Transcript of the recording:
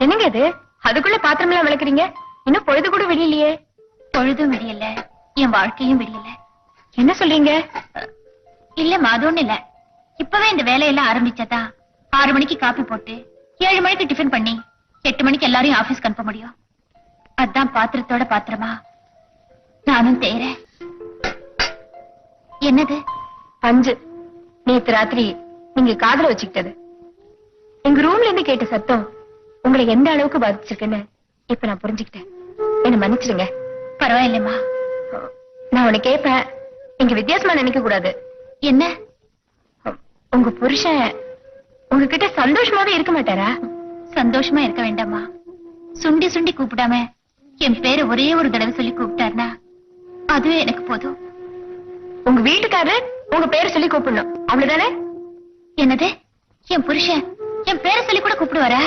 என்னங்க இது? அதுக்குள்ள பாத்திரம் எல்லாம் விளக்குறீங்க? இன்னும் பொழுது கூட விடியலையே. பொழுதும் விடியல, என் வாழ்க்கையும் விடியல. என்ன சொல்றீங்க? இல்லம்மா, அது ஒண்ணு இல்ல. இப்பவே இந்த வேலையெல்லாம் ஆரம்பிச்சதா 6 மணிக்கு காபி போட்டு 7 மணிக்கு டிஃபன் பண்ணி 8 மணிக்கு எல்லாரையும் ஆபீஸ்க்கு அனுப்ப முடியும். அதான் பாத்திரத்தோட பாத்திரமா நானும் தேறேன். என்னது? பஞ்சு. நேத்து ராத்திரி நீங்க காதுல வச்சுக்கிட்டது. எங்க ரூம்ல இருந்து கேட்ட சத்தம் உங்களை எந்த அளவுக்கு பாதிச்சிருக்குன்னு இப்ப நான் புரிஞ்சுக்கிட்டேன். என்ன மன்னிச்சிருங்க. பரவாயில்லம்மா. நான் உன்னை கேட்பேன், நீங்க வித்தியாசமா நினைக்க கூடாது. என்ன? உங்க புருஷன் உங்ககிட்ட சந்தோஷமாவே இருக்க மாட்டாரா? சந்தோஷமா இருக்க வேண்டாமா? சுண்டி சுண்டி கூப்பிடாம என் பேரை ஒரே ஒரு தடவை சொல்லி கூப்பிட்டாருனா அதுவே எனக்கு போதும். உங்க வீட்டுக்காரர் உங்க பேரை சொல்லி கூப்பிடணும், அவ்வளவுதானே? என்னது? என் புருஷன் என் பேரை சொல்லி கூட கூப்பிடுவாரா?